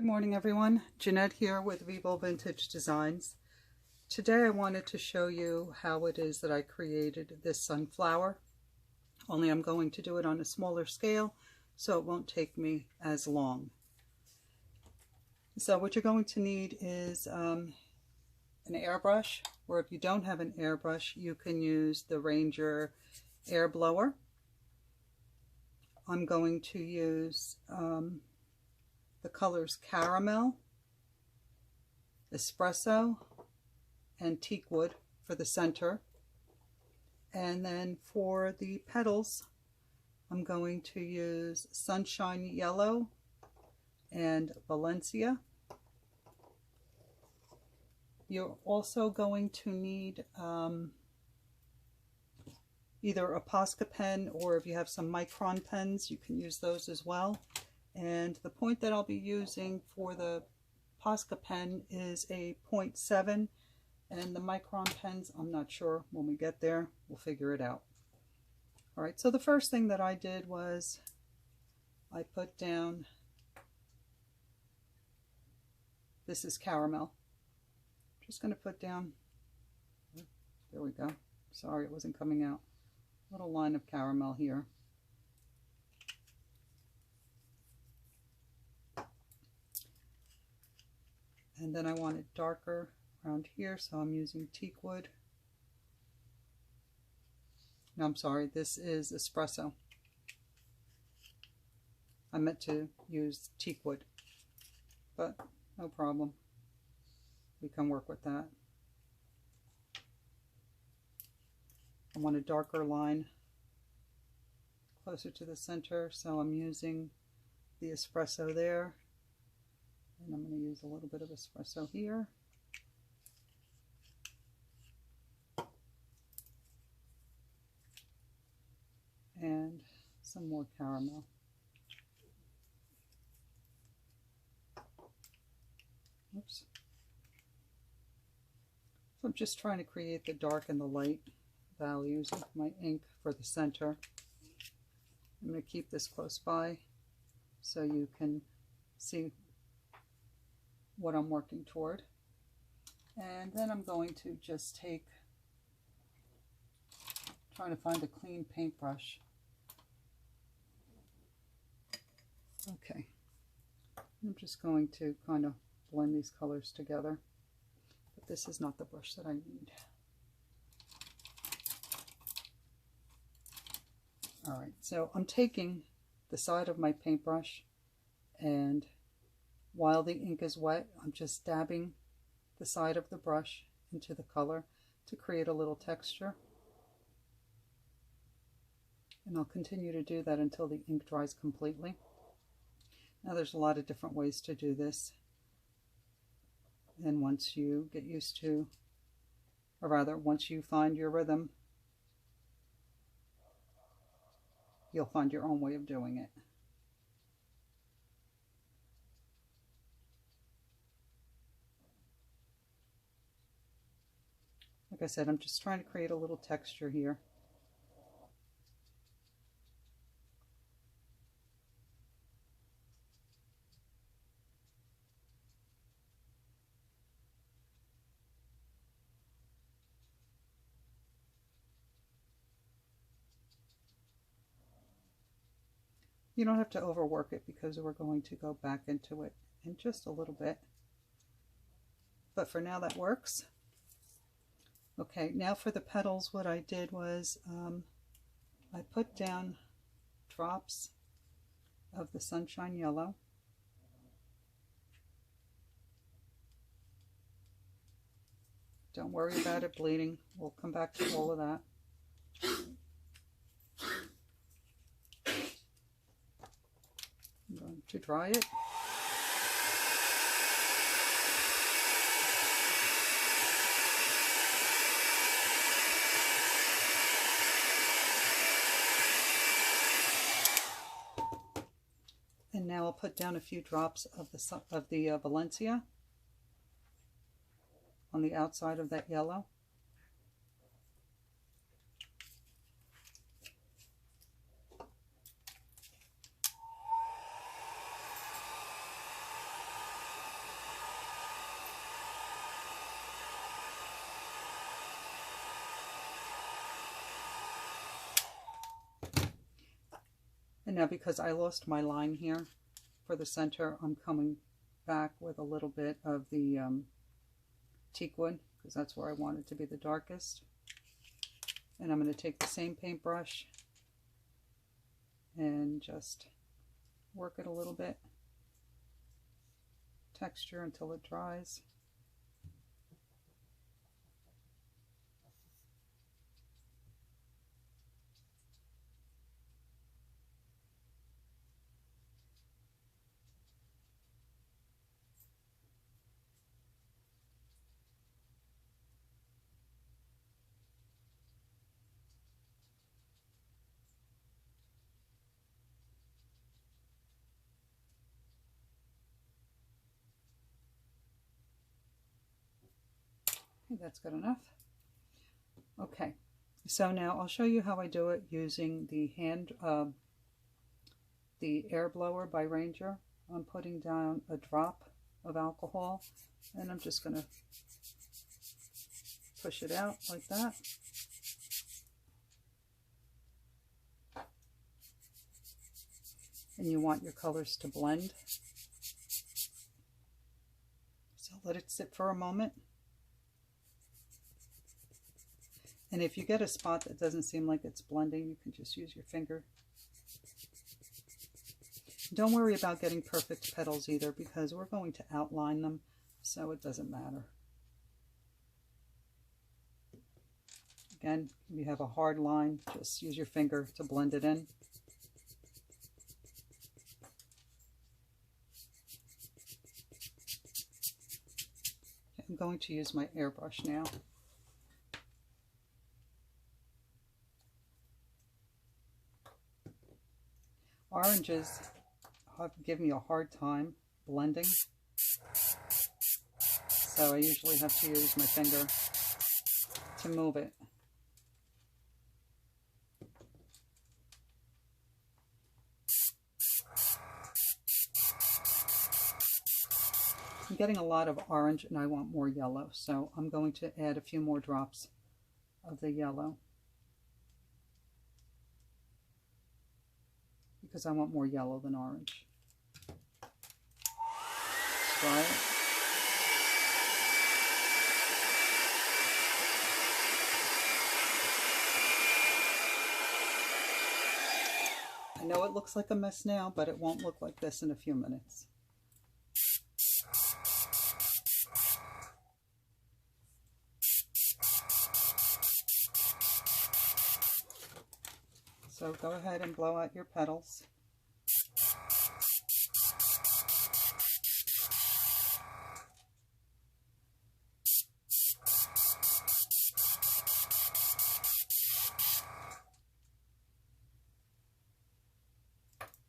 Good morning everyone, Jeanette here with Vivo Vintage Designs. Today I wanted to show you how it is that I created this sunflower, only I'm going to do it on a smaller scale so it won't take me as long. So what you're going to need is an airbrush, or if you don't have an airbrush you can use the Ranger air blower. I'm going to use the colors Caramel, Espresso, and Teakwood for the center. And then for the petals, I'm going to use Sunshine Yellow and Valencia. You're also going to need either a Posca pen, or if you have some micron pens, you can use those as well. And the point that I'll be using for the Posca pen is a 0.7, and the micron pens, I'm not sure. When we get there, we'll figure it out. All right, so the first thing that I did was I put down, this is Caramel. Just going to put down, there we go. Sorry, it wasn't coming out. Little line of caramel here. And then I want it darker around here, so I'm using Teakwood. No, I'm sorry, this is Espresso. I meant to use Teakwood, but no problem. We can work with that. I want a darker line closer to the center, so I'm using the Espresso there. And I'm going to use a little bit of Espresso here. And some more caramel. Oops. So I'm just trying to create the dark and the light values of my ink for the center. I'm going to keep this close by so you can see what I'm working toward. And then I'm going to just trying to find a clean paintbrush. Okay, I'm just going to kind of blend these colors together, but this is not the brush that I need. All right, so I'm taking the side of my paintbrush, and while the ink is wet, I'm just dabbing the side of the brush into the color to create a little texture. And I'll continue to do that until the ink dries completely. Now there's a lot of different ways to do this. And once you get used to, or rather, once you find your rhythm, you'll find your own way of doing it. Like I said, I'm just trying to create a little texture here. You don't have to overwork it because we're going to go back into it in just a little bit. But for now, that works. Okay, now for the petals, what I did was I put down drops of the Sunshine Yellow. Don't worry about it bleeding. We'll come back to all of that. I'm going to dry it. And now I'll put down a few drops of the Valencia on the outside of that yellow. And now because I lost my line here for the center, I'm coming back with a little bit of the Teakwood, because that's where I want it to be the darkest. And I'm going to take the same paintbrush and just work it a little bit, texture until it dries. That's good enough. Okay, so now I'll show you how I do it using the the air blower by Ranger. I'm putting down a drop of alcohol and I'm just going to push it out like that. And you want your colors to blend. So let it sit for a moment. And if you get a spot that doesn't seem like it's blending, you can just use your finger. Don't worry about getting perfect petals either, because we're going to outline them, so it doesn't matter. Again, if you have a hard line, just use your finger to blend it in. I'm going to use my airbrush now. Oranges give me a hard time blending, so I usually have to use my finger to move it. I'm getting a lot of orange and I want more yellow, so I'm going to add a few more drops of the yellow, because I want more yellow than orange. Try it. I know it looks like a mess now, but it won't look like this in a few minutes. So go ahead and blow out your petals.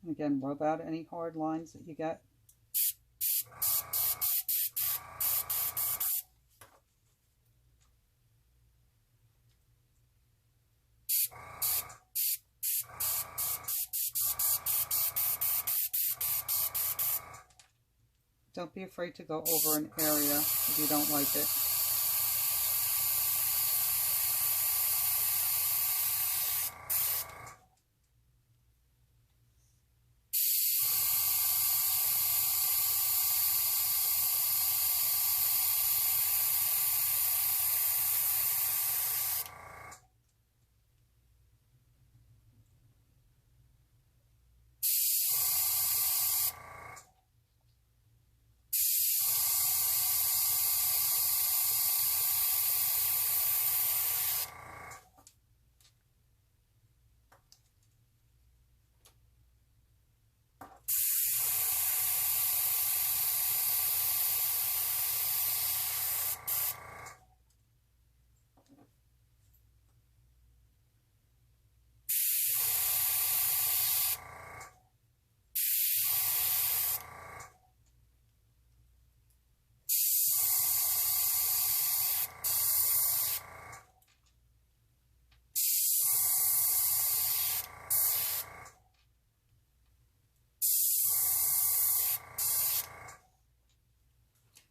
And again, rub out any hard lines that you get. Don't be afraid to go over an area if you don't like it.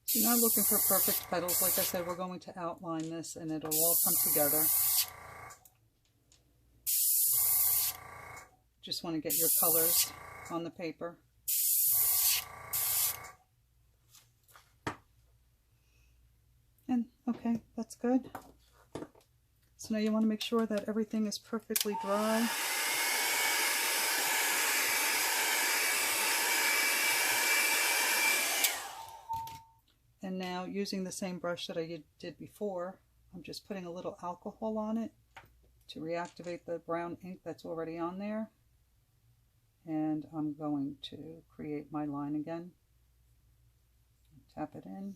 So you're not looking for perfect petals. Like I said, we're going to outline this and it'll all come together. just want to get your colors on the paper. And okay, that's good. So now you want to make sure that everything is perfectly dry. And now, using the same brush that I did before, I'm just putting a little alcohol on it to reactivate the brown ink that's already on there. And I'm going to create my line again. Tap it in.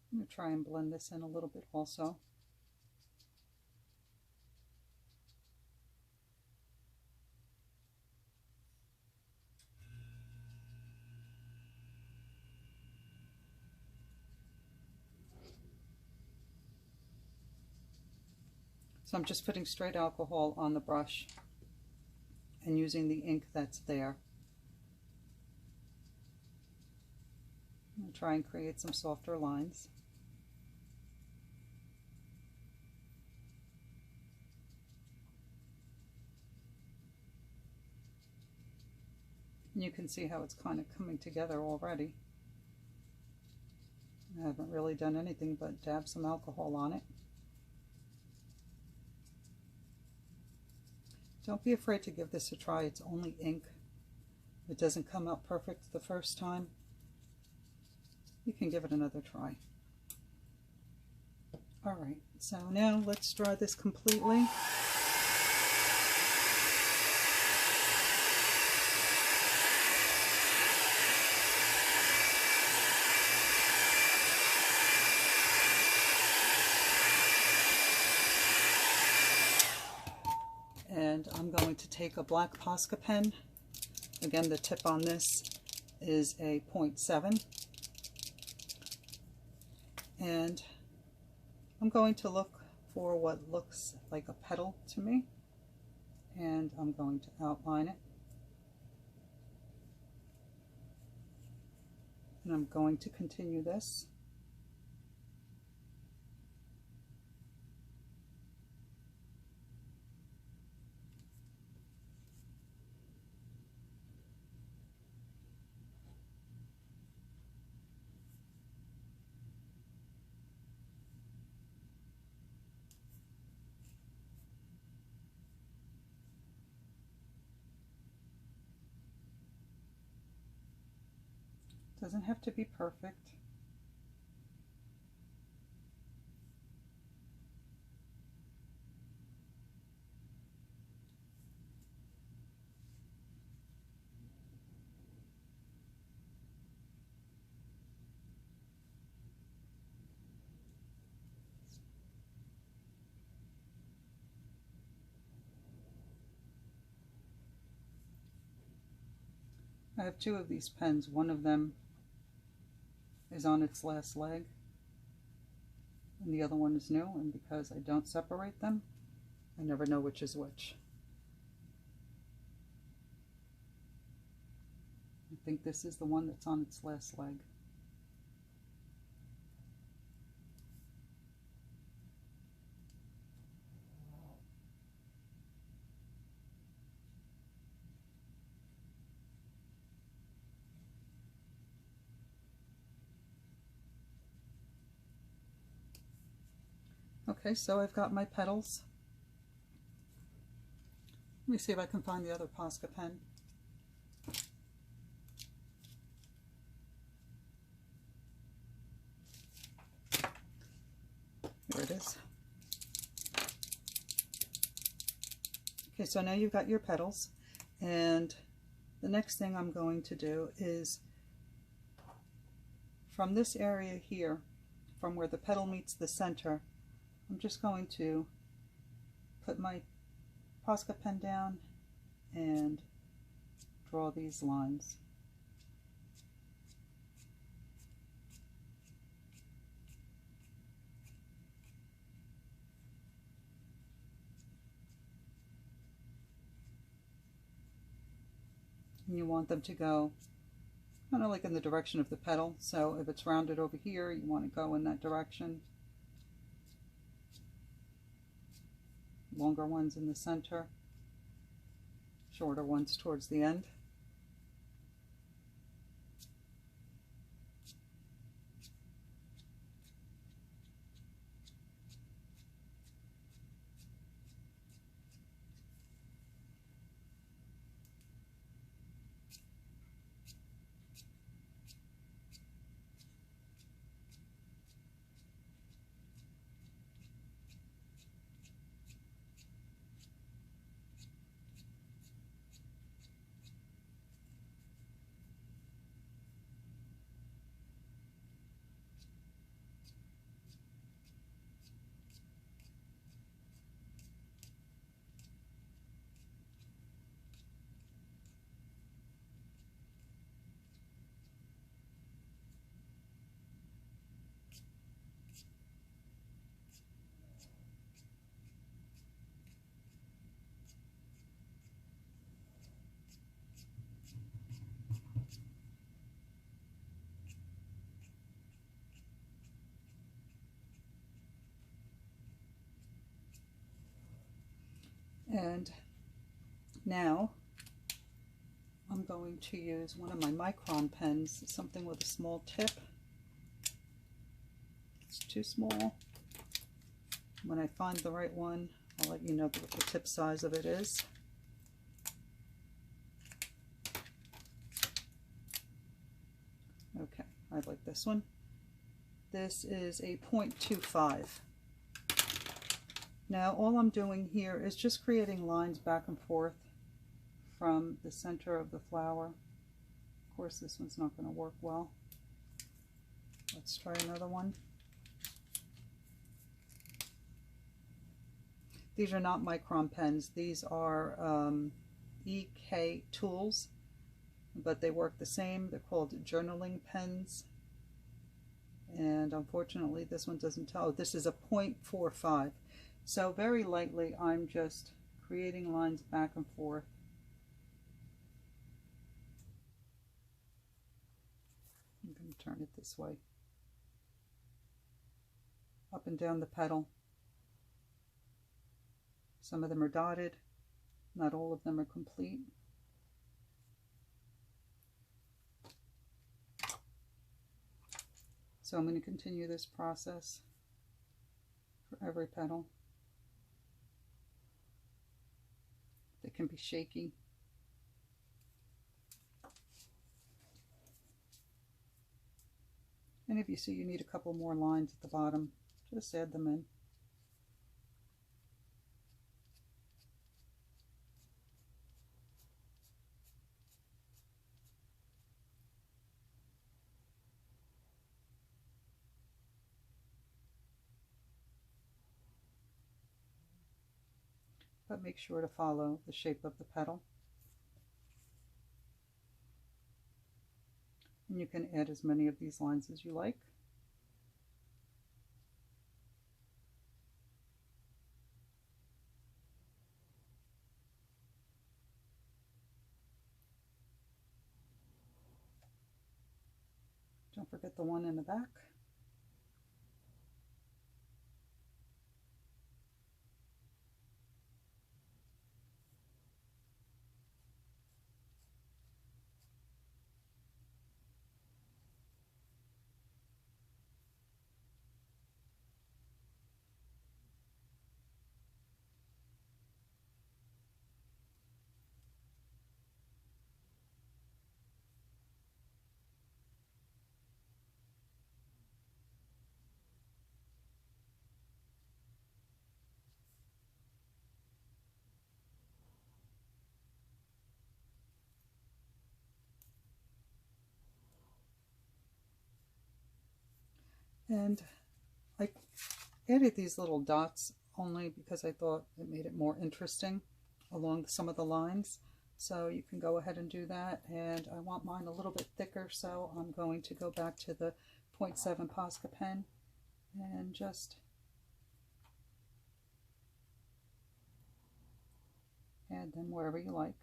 I'm going to try and blend this in a little bit also. So I'm just putting straight alcohol on the brush and using the ink that's there. I'm going to try and create some softer lines. And you can see how it's kind of coming together already. I haven't really done anything but dab some alcohol on it. Don't be afraid to give this a try. It's only ink. If it doesn't come out perfect the first time, you can give it another try. Alright, so now let's dry this completely. And I'm going to take a black Posca pen. Again, the tip on this is a 0.7. And I'm going to look for what looks like a petal to me. And I'm going to outline it. And I'm going to continue this. Doesn't have to be perfect. I have two of these pens. One of them is on its last leg and the other one is new, and because I don't separate them, I never know which is which. I think this is the one that's on its last leg. Okay, so I've got my petals. Let me see if I can find the other Posca pen. Here it is. Okay, so now you've got your petals, and the next thing I'm going to do is from this area here, from where the petal meets the center, I'm just going to put my Posca pen down and draw these lines. And you want them to go kind of like in the direction of the petal. So if it's rounded over here, you want to go in that direction. Longer ones in the center, shorter ones towards the end. And now I'm going to use one of my micron pens, something with a small tip. It's too small. When I find the right one, I'll let you know what the tip size of it is. Okay, I like this one. This is a 0.25. Now all I'm doing here is just creating lines back and forth from the center of the flower. Of course, this one's not going to work well. Let's try another one. These are not micron pens. These are EK tools, but they work the same. They're called journaling pens. And unfortunately, this one doesn't tell. This is a 0.45. So very lightly, I'm just creating lines back and forth. I'm going to turn it this way. Up and down the petal. Some of them are dotted. Not all of them are complete. So I'm going to continue this process for every petal. They can be shaky. And if you see you need a couple more lines at the bottom, just add them in. But make sure to follow the shape of the petal. And you can add as many of these lines as you like. Don't forget the one in the back. And I added these little dots only because I thought it made it more interesting along some of the lines. So you can go ahead and do that. And I want mine a little bit thicker, so I'm going to go back to the 0.7 Posca pen and just add them wherever you like.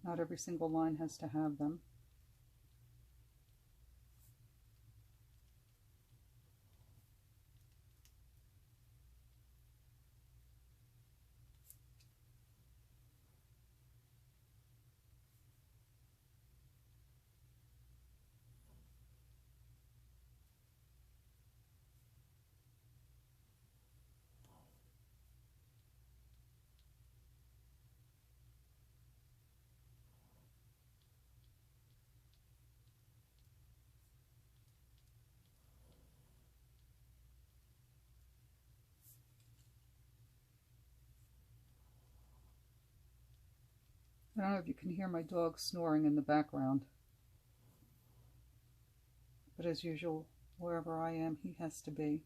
Not every single line has to have them. I don't know if you can hear my dog snoring in the background, but as usual, wherever I am, he has to be.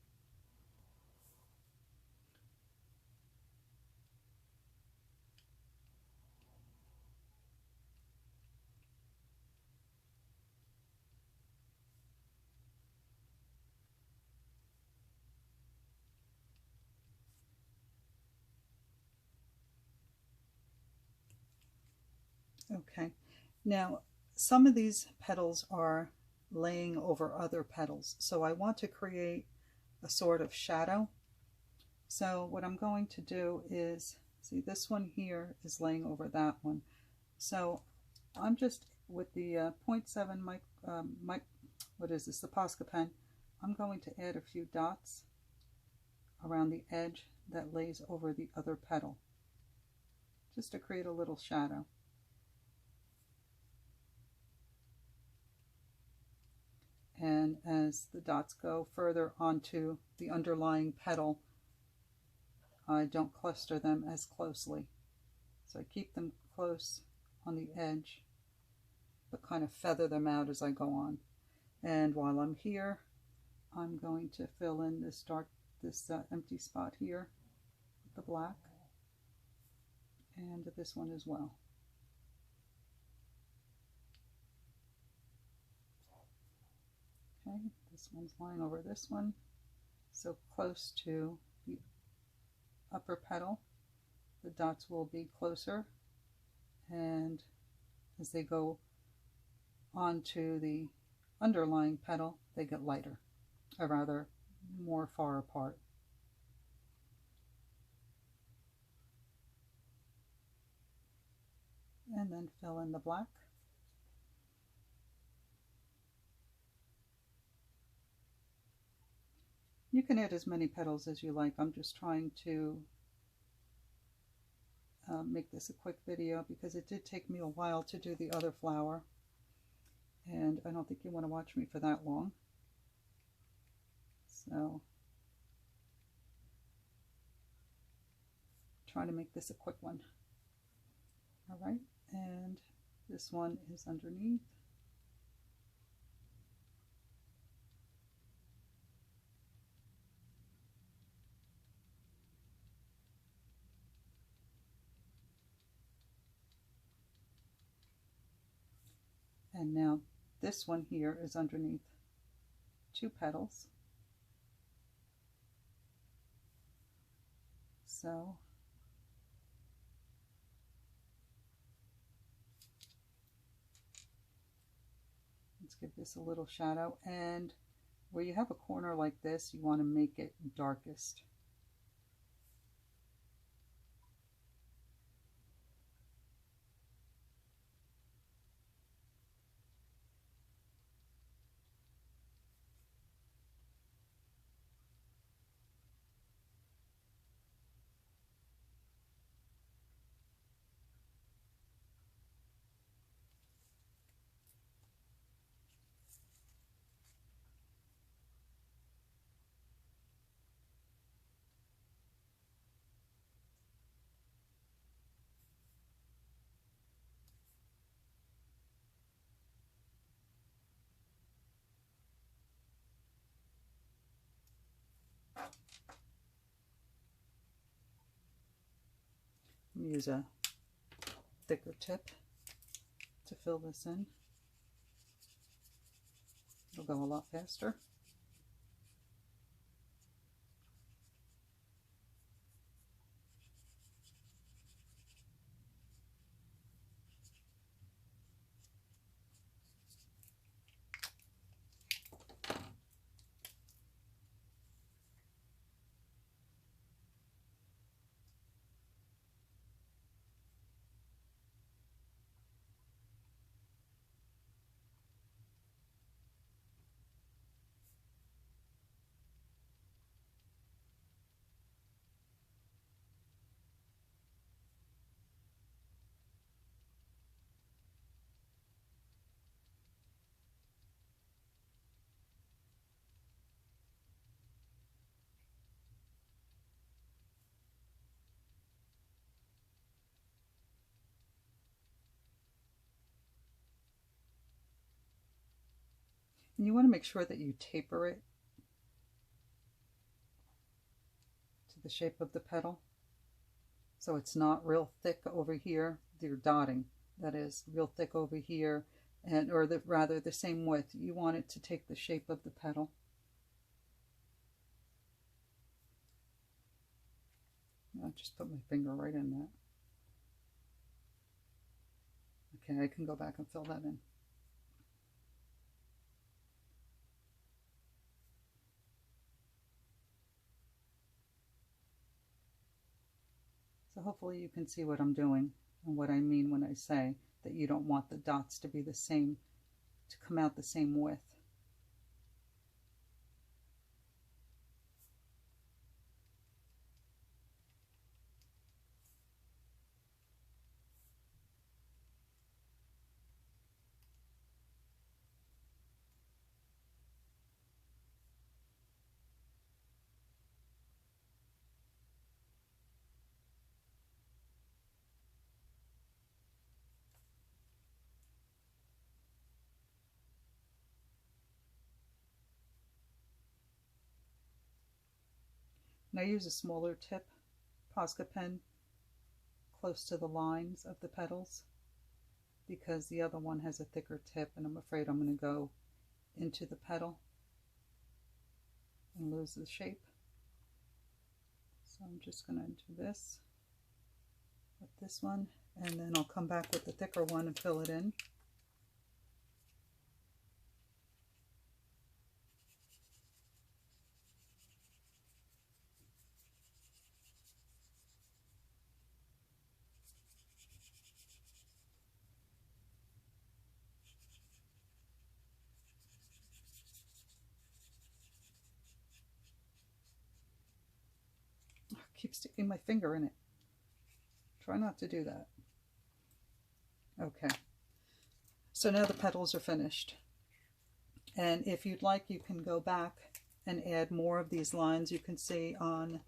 Okay, now some of these petals are laying over other petals, so I want to create a sort of shadow. So what I'm going to do is, see, this one here is laying over that one. So I'm just, with the 0.7 what is this, the Posca pen, I'm going to add a few dots around the edge that lays over the other petal, just to create a little shadow. And as the dots go further onto the underlying petal, I don't cluster them as closely. So I keep them close on the edge, but kind of feather them out as I go on. And while I'm here, I'm going to fill in this empty spot here with the black, and this one as well. Okay, this one's lying over this one, so close to the upper petal, the dots will be closer, and as they go onto the underlying petal, they get lighter, or rather more far apart. And then fill in the black. You can add as many petals as you like. I'm just trying to make this a quick video because it did take me a while to do the other flower, and I don't think you want to watch me for that long. So trying to make this a quick one. All right, and this one is underneath. And now this one here is underneath 2 petals. So let's give this a little shadow, and where you have a corner like this, you want to make it darkest. Use a thicker tip to fill this in. It'll go a lot faster. And you want to make sure that you taper it to the shape of the petal. So it's not real thick over here. You're dotting, that is, real thick over here, and or rather the same width. You want it to take the shape of the petal. I'll just put my finger right in that. Okay, I can go back and fill that in. So hopefully you can see what I'm doing and what I mean when I say that you don't want the dots to be the same, to come out the same width. And I use a smaller tip Posca pen close to the lines of the petals because the other one has a thicker tip and I'm afraid I'm going to go into the petal and lose the shape. So I'm just going to do this with this one, and then I'll come back with the thicker one and fill it in. Keep sticking my finger in it. Try not to do that. Okay, so now the petals are finished, and if you'd like you can go back and add more of these lines. You can see on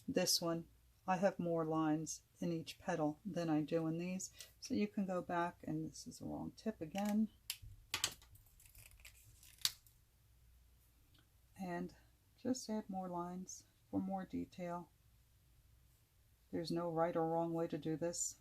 this one I have more lines in each petal than I do in these, so you can go back, and this is the wrong tip again, and just add more lines for more detail. There's no right or wrong way to do this.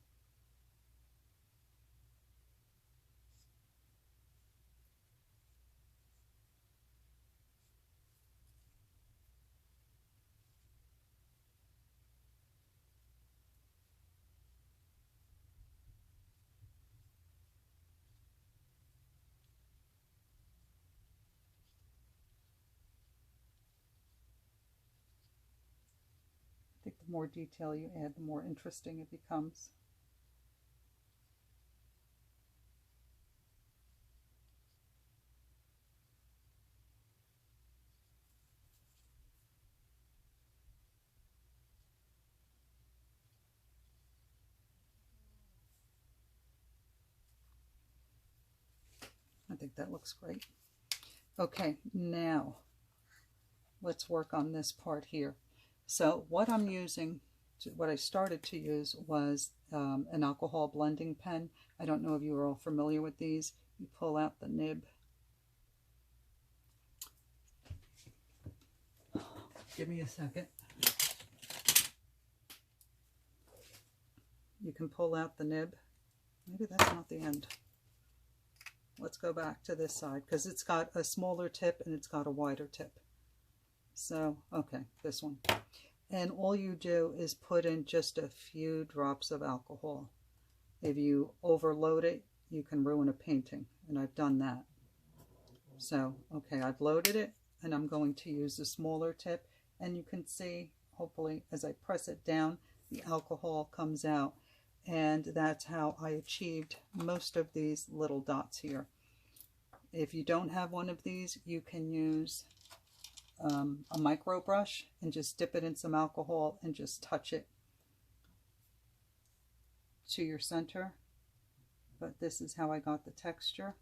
I think the more detail you add, the more interesting it becomes. I think that looks great. Okay, now let's work on this part here. So what I'm using, what I started to use was an alcohol blending pen. I don't know if you are all familiar with these. You pull out the nib. Give me a second. You can pull out the nib. Maybe that's not the end. Let's go back to this side because it's got a smaller tip and it's got a wider tip. So, okay, this one. And all you do is put in just a few drops of alcohol. If you overload it, you can ruin a painting, and I've done that. So, okay, I've loaded it, and I'm going to use the smaller tip, and you can see, hopefully, as I press it down, the alcohol comes out, and that's how I achieved most of these little dots here. If you don't have one of these, you can use a micro brush and just dip it in some alcohol and just touch it to your center. But this is how I got the texture.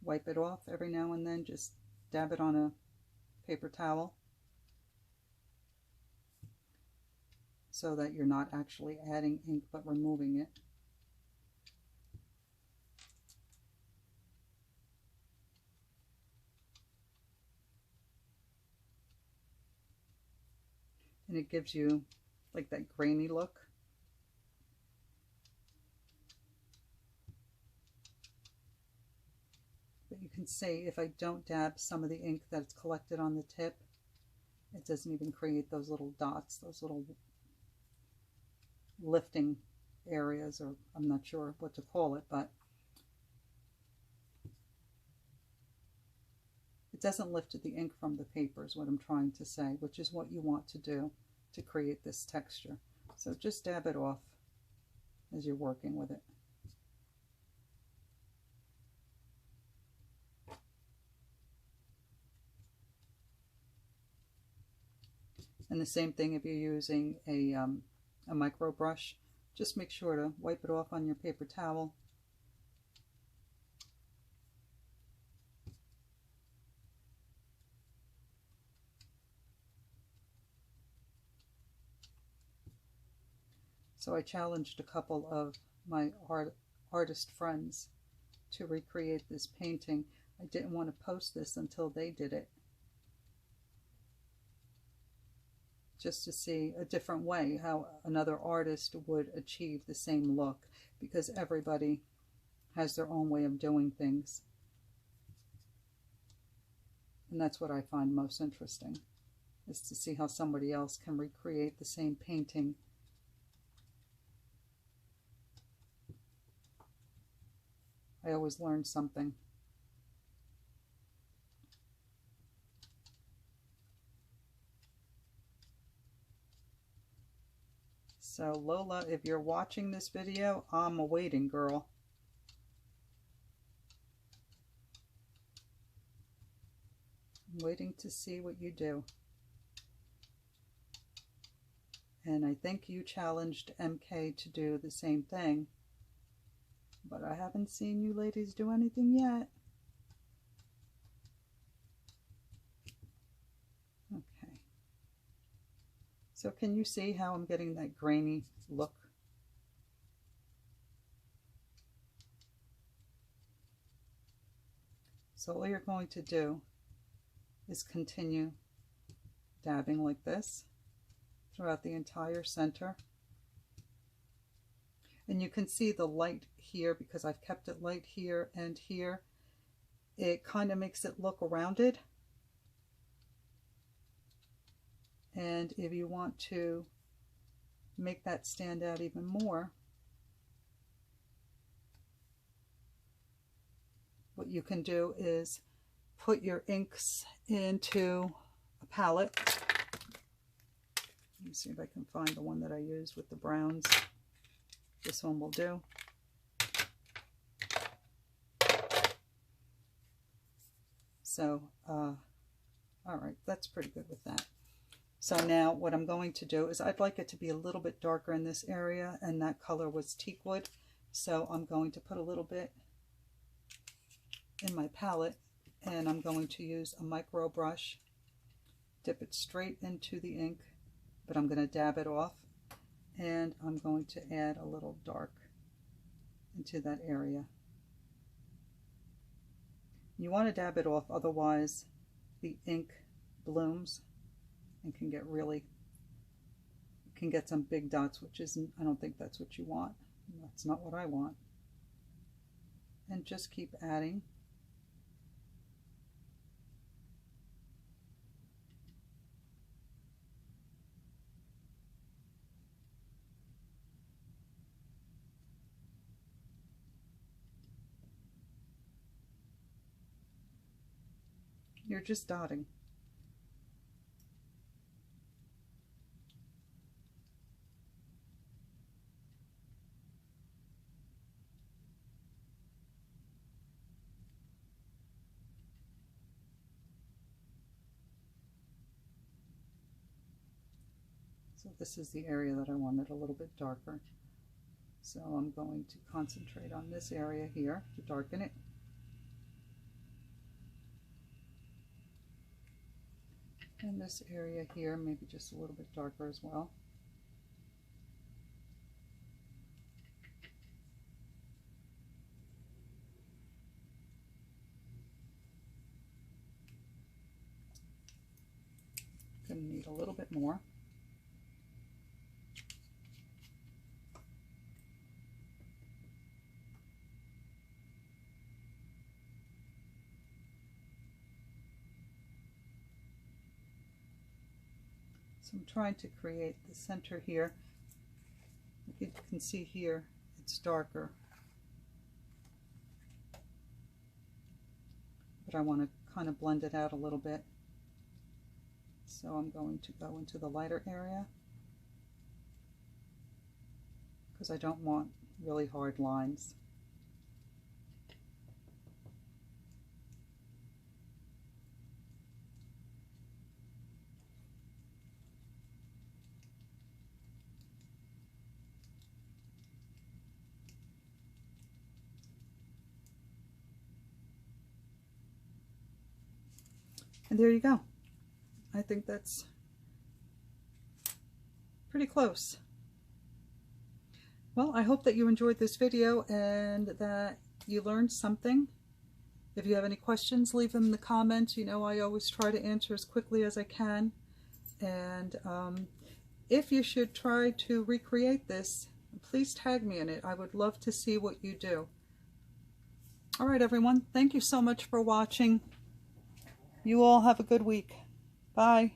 Wipe it off every now and then, just dab it on a paper towel so that you're not actually adding ink but removing it. and it gives you like that grainy look. But you can see if I don't dab some of the ink that's collected on the tip, it doesn't even create those little dots, those little lifting areas, or I'm not sure what to call it, but it doesn't lift the ink from the paper is what I'm trying to say, which is what you want to do to create this texture. So just dab it off as you're working with it. And the same thing if you're using a micro brush, just make sure to wipe it off on your paper towel. So I challenged a couple of my artist friends to recreate this painting. I didn't want to post this until they did it, just to see a different way how another artist would achieve the same look, because everybody has their own way of doing things. And that's what I find most interesting, is to see how somebody else can recreate the same painting. I always learn something. So Lola, if you're watching this video, I'm waiting, girl. I'm waiting to see what you do. And I think you challenged MK to do the same thing, but I haven't seen you ladies do anything yet. Okay. So can you see how I'm getting that grainy look? So all you're going to do is continue dabbing like this throughout the entire center. And you can see the light here, because I've kept it light here and here. It kind of makes it look rounded. And if you want to make that stand out even more, what you can do is put your inks into a palette. Let me see if I can find the one that I used with the browns. This one will do. So, all right, that's pretty good with that. So now what I'm going to do is, I'd like it to be a little bit darker in this area, and that color was Teakwood. So I'm going to put a little bit in my palette, and I'm going to use a micro brush, dip it straight into the ink, but I'm going to dab it off, and I'm going to add a little dark into that area. You want to dab it off, otherwise the ink blooms and can get some big dots, which isn't, I don't think that's what you want. That's not what I want. And just keep adding. You're just dotting. So this is the area that I wanted a little bit darker. So I'm going to concentrate on this area here to darken it. And this area here, maybe just a little bit darker as well. Gonna need a little bit more. So I'm trying to create the center here. You can see here it's darker, but I want to kind of blend it out a little bit. So I'm going to go into the lighter area because I don't want really hard lines. And there you go. I think that's pretty close. Well, I hope that you enjoyed this video and that you learned something. If you have any questions, leave them in the comments. You know, I always try to answer as quickly as I can. And if you should try to recreate this, please tag me in it. I would love to see what you do. All right, everyone. Thank you so much for watching. You all have a good week. Bye.